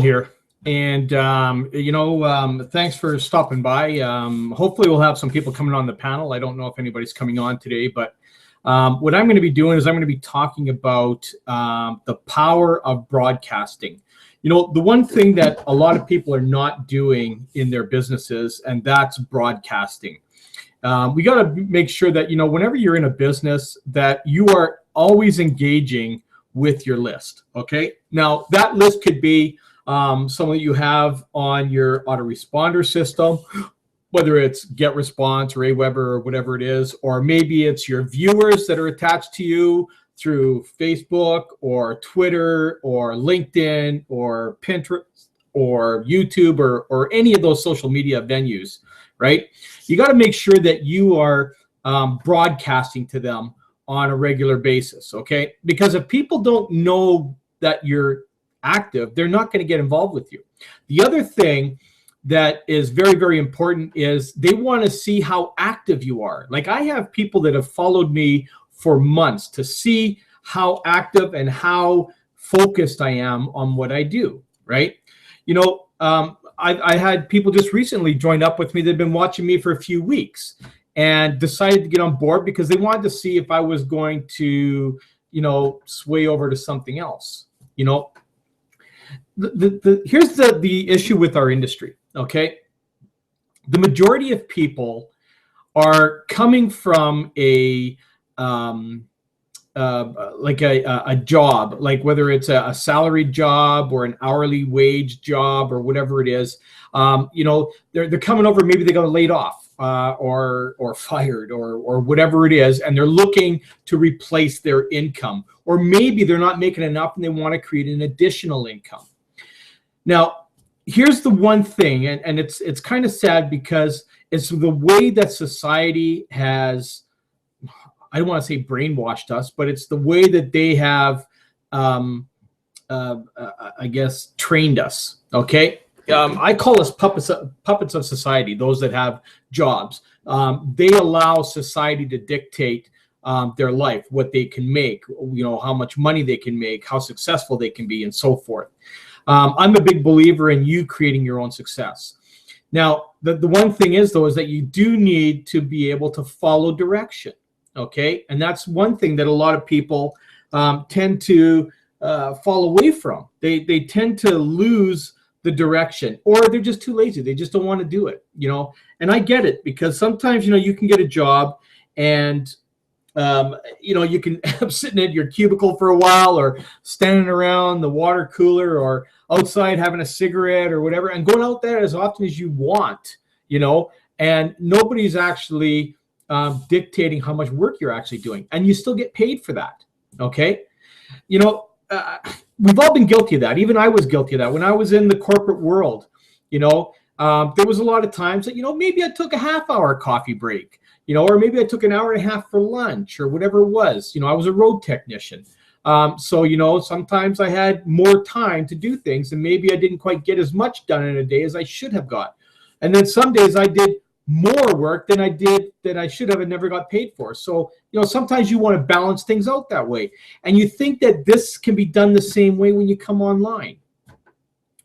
here. And, thanks for stopping by. Hopefully we'll have some people coming on the panel. I don't know if anybody's coming on today, but what I'm going to be doing is I'm going to be talking about the power of broadcasting. You know, the one thing that a lot of people are not doing in their businesses, and that's broadcasting. We got to make sure that, you know, whenever you're in a business, that you are always engaging with your list. Okay. Now that list could be some that you have on your autoresponder system, whether it's GetResponse or Aweber or whatever it is, or maybe it's your viewers that are attached to you through Facebook or Twitter or LinkedIn or Pinterest or YouTube or any of those social media venues, right? You got to make sure that you are broadcasting to them on a regular basis, okay? Because if people don't know that you're active, they're not going to get involved with you. The other thing that is very, very important is they want to see how active you are. Like, I have people that have followed me for months to see how active and how focused I am on what I do, right? You know, I had people just recently join up with me that have been watching me for a few weeks and decided to get on board because they wanted to see if I was going to, you know, sway over to something else. You know, here's the issue with our industry, okay? The majority of people are coming from a job, like whether it's a salaried job or an hourly wage job or whatever it is. You know, they're coming over, maybe they got laid off or fired or whatever it is, and they're looking to replace their income, or maybe they're not making enough and they want to create an additional income. Now, here's the one thing, and it's kind of sad because it's the way that society has, I don't want to say brainwashed us, but it's the way that they have, I guess, trained us. Okay. I call us puppets of society, those that have jobs. They allow society to dictate their life, what they can make, you know, how much money they can make, how successful they can be, and so forth. I'm a big believer in you creating your own success. Now, the one thing is, though, is that you do need to be able to follow direction. Okay. And that's one thing that a lot of people tend to fall away from. They tend to lose the direction, or they're just too lazy. They just don't want to do it, you know. And I get it, because sometimes, you know, you can get a job and you know, you can end up sitting in your cubicle for a while, or standing around the water cooler, or outside having a cigarette or whatever, and going out there as often as you want, you know, and nobody's actually dictating how much work you're actually doing, and you still get paid for that. Okay. You know, we've all been guilty of that. Even I was guilty of that when I was in the corporate world. You know, there was a lot of times that, you know, maybe I took a half-hour coffee break, you know, or maybe I took an hour and a half for lunch or whatever it was. You know, I was a road technician. So, you know, sometimes I had more time to do things, and maybe I didn't quite get as much done in a day as I should have got. And then some days I did more work than I should have and never got paid for. So, you know, sometimes you want to balance things out that way. And you think that this can be done the same way when you come online.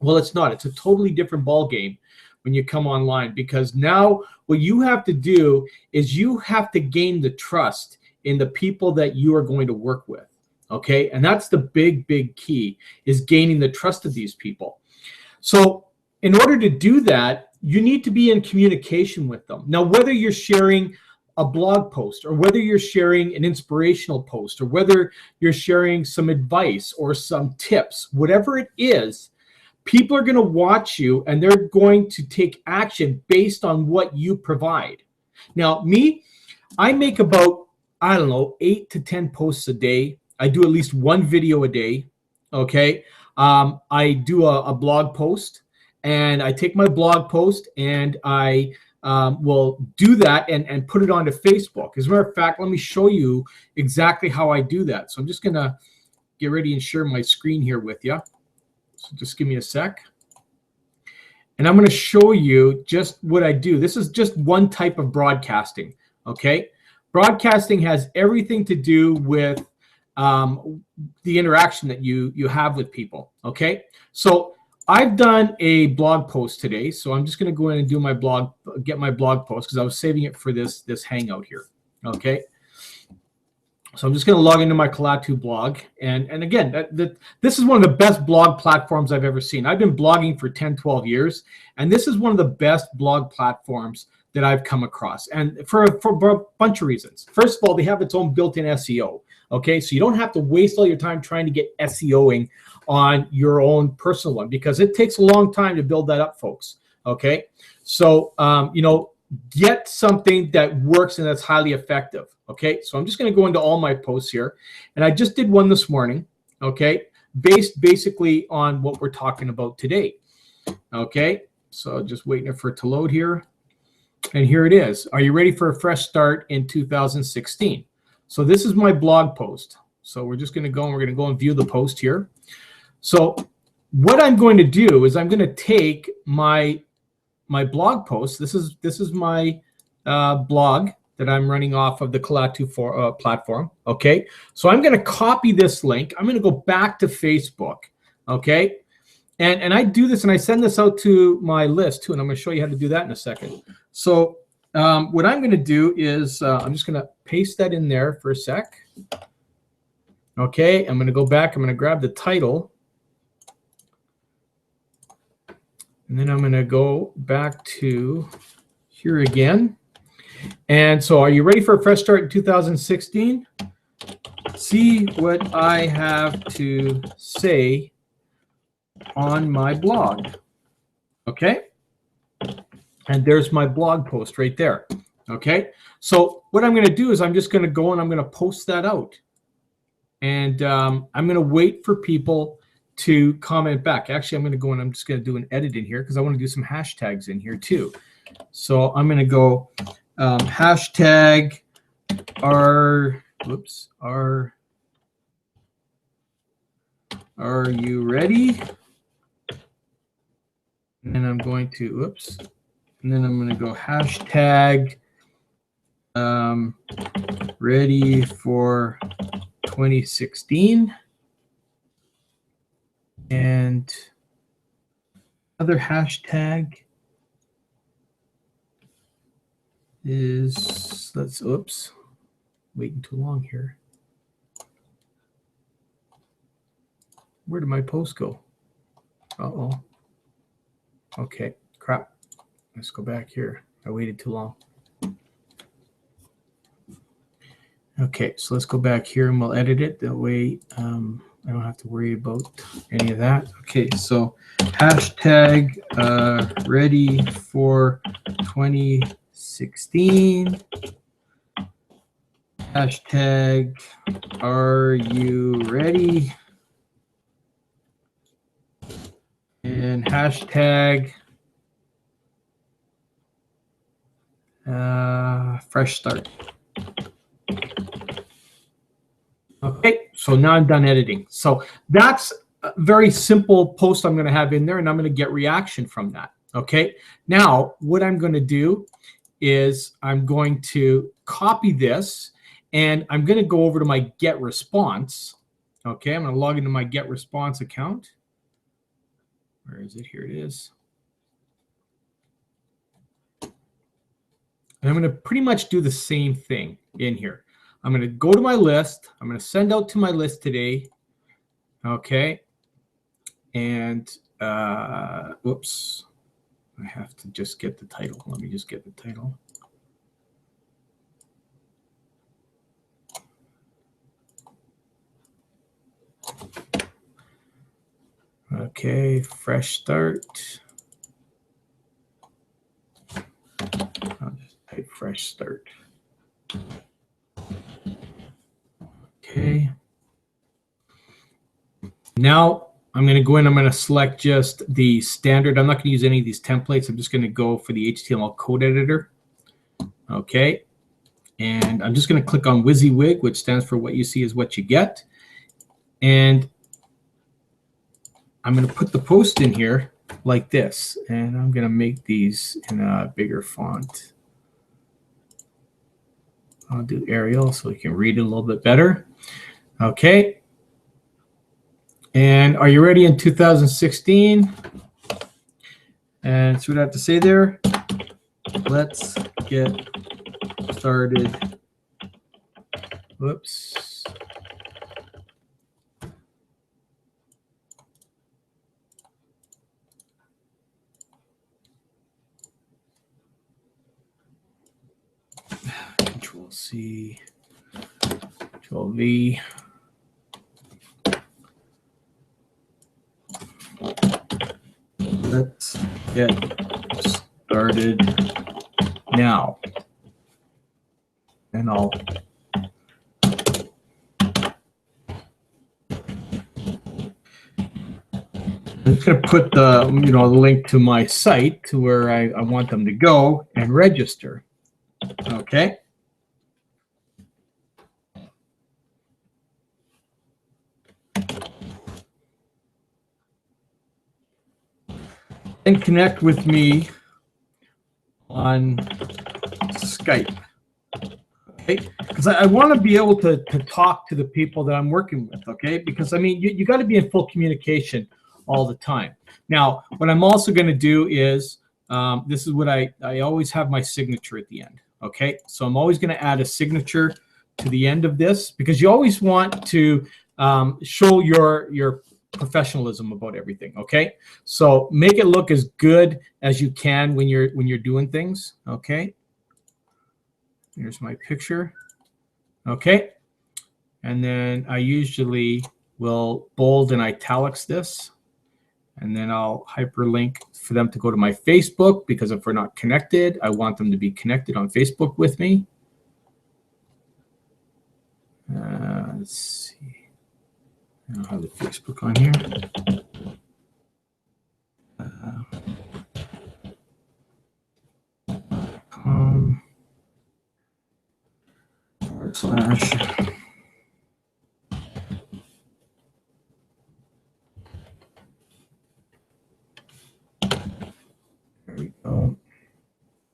Well, it's not. It's a totally different ball game when you come online, because now what you have to do is you have to gain the trust in the people that you are going to work with. Okay. And that's the big, big key, is gaining the trust of these people. So in order to do that, you need to be in communication with them. Now, whether you're sharing a blog post, or whether you're sharing an inspirational post, or whether you're sharing some advice or some tips, whatever it is, people are going to watch you, and they're going to take action based on what you provide. Now, me, I make about, I don't know, 8 to 10 posts a day. I do at least one video a day. Okay. I do a blog post, and I take my blog post and I will do that and put it onto Facebook. As a matter of fact, let me show you exactly how I do that. So I'm just going to get ready and share my screen here with you. So just give me a sec. And I'm going to show you just what I do. This is just one type of broadcasting. Okay. Broadcasting has everything to do with the interaction that you have with people. Okay. So I've done a blog post today, so I'm just going to go in and do my blog, get my blog post, because I was saving it for this hangout here. Okay. So I'm just going to log into my Klaatu blog. And again, this is one of the best blog platforms I've ever seen. I've been blogging for 10, 12 years, and this is one of the best blog platforms that I've come across. And for a bunch of reasons. First of all, they have its own built-in SEO. Okay, so you don't have to waste all your time trying to get SEOing on your own personal one, because it takes a long time to build that up, folks. Okay, so get something that works and that's highly effective. Okay, so I'm just going to go into all my posts here, and I just did one this morning. Okay, based basically on what we're talking about today. Okay, so just waiting for it to load here, and here it is. Are you ready for a fresh start in 2016? So this is my blog post. So we're just going to go and we're going to go and view the post here. So what I'm going to do is I'm going to take my blog post. This is my blog that I'm running off of the Klaatu platform. Okay, so I'm going to copy this link. I'm going to go back to Facebook. Okay, and I do this and I send this out to my list too, and I'm going to show you how to do that in a second. So what I'm going to do is I'm just going to paste that in there for a sec. Okay, I'm going to go back. I'm going to grab the title. And then I'm going to go back to here again. And so are you ready for a fresh start in 2016? See what I have to say on my blog. Okay? And there's my blog post right there. Okay? So what I'm going to do is I'm just going to go and I'm going to post that out. And I'm going to wait for people to comment back. Actually, I'm going to go and I'm just going to do an edit in here because I want to do some hashtags in here too. So I'm going to go hashtag are you ready? And I'm going to, and then I'm going to go hashtag ready for 2016. And other hashtag is, waiting too long here. Where did my post go? Uh-oh. Okay, crap. Let's go back here. I waited too long. Okay, so let's go back here and we'll edit it. That way I don't have to worry about any of that. Okay, so hashtag ready for 2016. Hashtag are you ready? And hashtag fresh start. Okay, so now I'm done editing. So that's a very simple post I'm going to have in there, and I'm going to get reaction from that. Okay, now what I'm going to do is I'm going to copy this, and I'm going to go over to my get response. Okay, I'm going to log into my get response account. Where is it? Here it is. And I'm going to pretty much do the same thing in here. I'm going to go to my list. I'm going to send out to my list today. Okay. And, whoops. I have to just get the title. Let me just get the title. Okay. Fresh start. I'll just type fresh start. Okay. Now I'm going to go in. I'm going to select just the standard. I'm not going to use any of these templates. I'm just going to go for the HTML code editor. Okay. And I'm just going to click on WYSIWYG, which stands for what you see is what you get. And I'm going to put the post in here like this. And I'm going to make these in a bigger font. I'll do Arial so you can read it a little bit better. Okay. And are you ready in 2016? And see what I have to say there. Let's get started. Whoops. Control C, Control V. Let's get started now. And I'm just going to put the the link to my site to where I want them to go and register. Okay. And connect with me on Skype. Okay, because I want to be able to talk to the people that I'm working with. Okay, because I mean you got to be in full communication all the time. Now, what I'm also going to do is this is what I always have my signature at the end. Okay, so I'm always going to add a signature to the end of this because you always want to show your professionalism about everything. Okay, so make it look as good as you can when you're doing things. Okay, here's my picture. Okay, and then I usually will bold and italics this, and then I'll hyperlink for them to go to my Facebook, because if we're not connected, I want them to be connected on Facebook with me. Let's see. I don't have the Facebook on here. // There we go.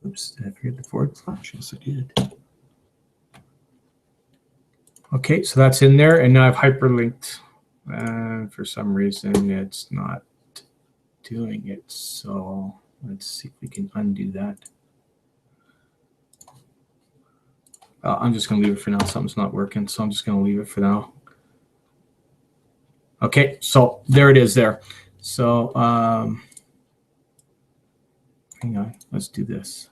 Oops, did I forget the // Yes, I did. Okay, so that's in there, and now I've hyperlinked. For some reason, it's not doing it. So let's see if we can undo that. I'm just going to leave it for now. Something's not working, so I'm just going to leave it for now. Okay, so there it is there. So hang on, let's do this.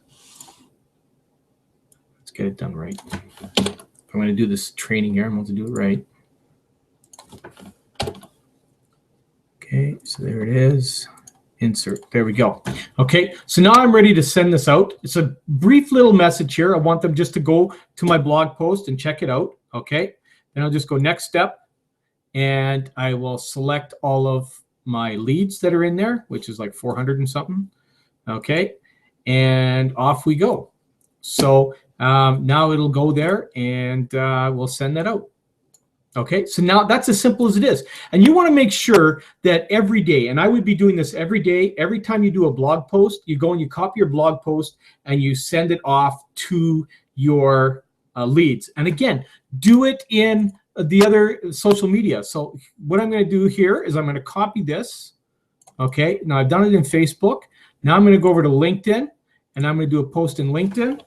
Let's get it done right. If I'm going to do this training here, I'm going to do it right. Okay, so there it is. Insert. There we go. Okay, so now I'm ready to send this out. It's a brief little message here. I want them just to go to my blog post and check it out. Okay, then I'll just go next step, and I will select all of my leads that are in there, which is like 400 and something. Okay, and off we go. So now it'll go there, and we'll send that out. Okay, so now that's as simple as it is. And you want to make sure that every day, and I would be doing this every day, every time you do a blog post, you go and you copy your blog post and you send it off to your leads. And again, do it in the other social media. So what I'm going to do here is I'm going to copy this. Okay, now I've done it in Facebook. Now I'm going to go over to LinkedIn, and I'm going to do a post in LinkedIn.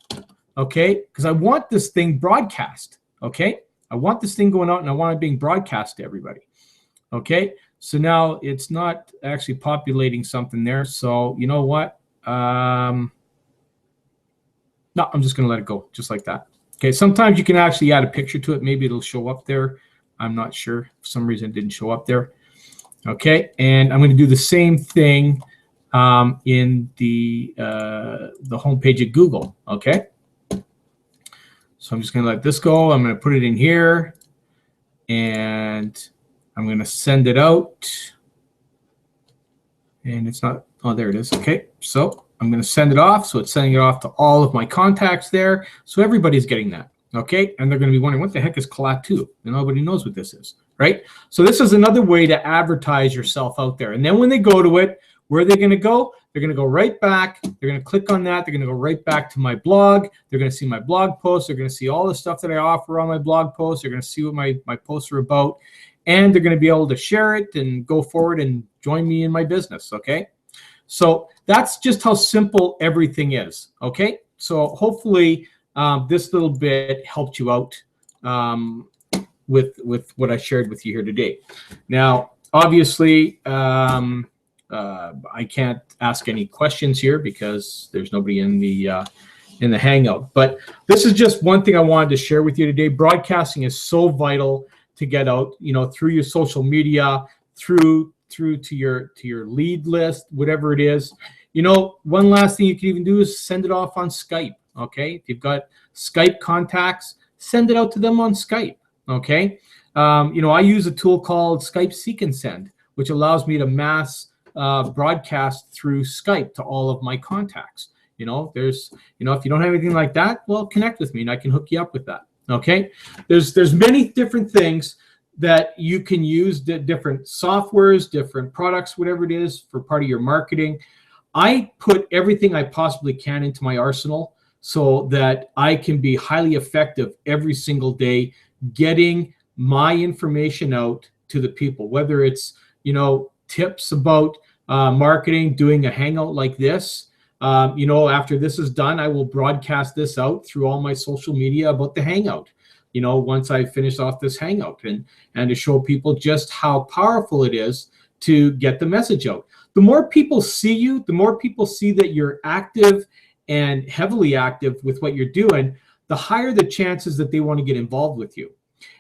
Okay, because I want this thing broadcast. Okay. I want this thing going out, and I want it being broadcast to everybody. Okay, so now it's not actually populating something there. So you know what? No, I'm just going to let it go just like that. Okay, sometimes you can actually add a picture to it. Maybe it'll show up there. I'm not sure. For some reason, it didn't show up there. Okay, and I'm going to do the same thing in the homepage at Google. Okay. So I'm just going to let this go. I'm going to put it in here, and I'm going to send it out. And it's not, oh, there it is. Okay, so I'm going to send it off. So it's sending it off to all of my contacts there. So everybody's getting that. Okay, and they're going to be wondering, what the heck is Klaatu? Nobody knows what this is, right? So this is another way to advertise yourself out there. And then when they go to it, where are they going to go? They're going to go right back. They're going to click on that. They're going to go right back to my blog. They're going to see my blog posts. They're going to see all the stuff that I offer on my blog posts. They're going to see what my posts are about. and they're going to be able to share it and go forward and join me in my business. Okay. So that's just how simple everything is. Okay. So hopefully this little bit helped you out with what I shared with you here today. Now, obviously, I can't ask any questions here because there's nobody in the Hangout. But this is just one thing I wanted to share with you today. Broadcasting is so vital to get out, through your social media, through to your lead list, whatever it is. One last thing you can even do is send it off on Skype. Okay, if you've got Skype contacts, send it out to them on Skype. Okay, I use a tool called Skype Seek and Send, which allows me to mass broadcast through Skype to all of my contacts. There's, if you don't have anything like that, well, connect with me and I can hook you up with that. Okay, there's many different things that you can use, different softwares, different products, whatever it is for part of your marketing. I put everything I possibly can into my arsenal so that I can be highly effective every single day getting my information out to the people, whether it's, tips about marketing, doing a Hangout like this. After this is done, I will broadcast this out through all my social media about the Hangout, once I finish off this Hangout and to show people just how powerful it is to get the message out. The more people see you, the more people see that you're active and heavily active with what you're doing, the higher the chances that they want to get involved with you,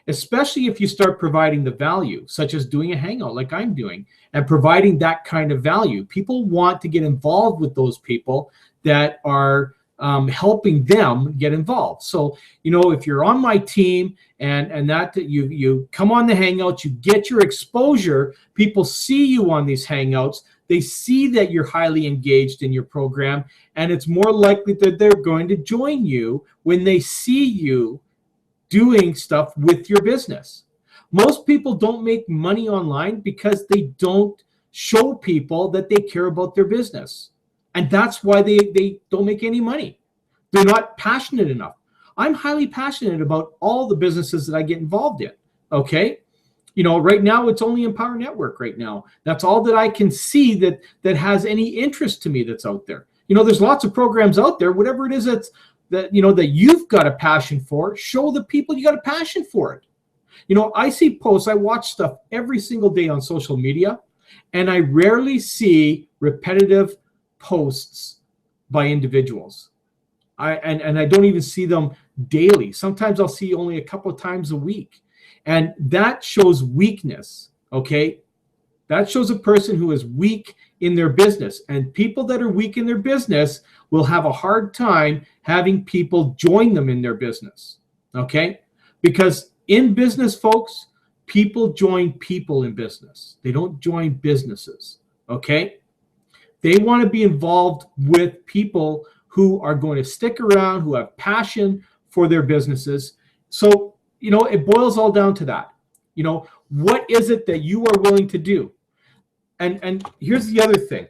especially if you start providing the value, such as doing a Hangout like I'm doing and providing that kind of value. People want to get involved with those people that are helping them get involved. So, if you're on my team and that you come on the Hangouts, you get your exposure, people see you on these Hangouts, they see that you're highly engaged in your program, and it's more likely that they're going to join you when they see you doing stuff with your business. Most people don't make money online because they don't show people that they care about their business. And that's why they don't make any money. They're not passionate enough. I'm highly passionate about all the businesses that I get involved in. Okay. Right now it's only Empower Network right now. That's all that I can see that has any interest to me that's out there. There's lots of programs out there, whatever it is that you've got a passion for, show the people you got a passion for it. I see posts, I watch stuff every single day on social media, and I rarely see repetitive posts by individuals. I don't even see them daily. Sometimes I'll see only a couple of times a week. And that shows weakness, okay? That shows a person who is weak in their business. And people that are weak in their business will have a hard time having people join them in their business, okay? Because in business, folks, people join people in business. They don't join businesses, okay? They want to be involved with people who are going to stick around, who have passion for their businesses. So, it boils all down to that. What is it that you are willing to do? And here's the other thing.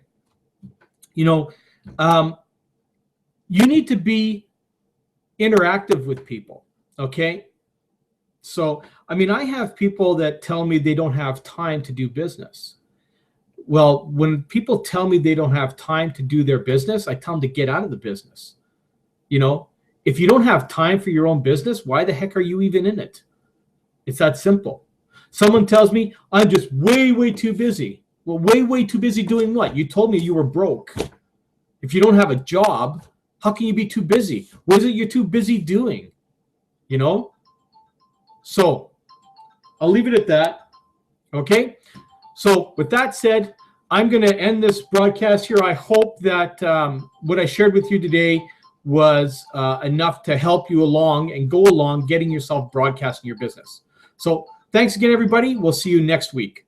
You need to be interactive with people, okay? So, I have people that tell me they don't have time to do business. Well, when people tell me they don't have time to do their business, I tell them to get out of the business. If you don't have time for your own business, why the heck are you even in it? It's that simple. Someone tells me I'm just way, way too busy. Well, way, way too busy doing what? You told me you were broke. If you don't have a job, how can you be too busy? What is it you're too busy doing? So I'll leave it at that. Okay. So with that said, I'm going to end this broadcast here. I hope that what I shared with you today was enough to help you along and go along getting yourself broadcasting your business. So thanks again, everybody. We'll see you next week.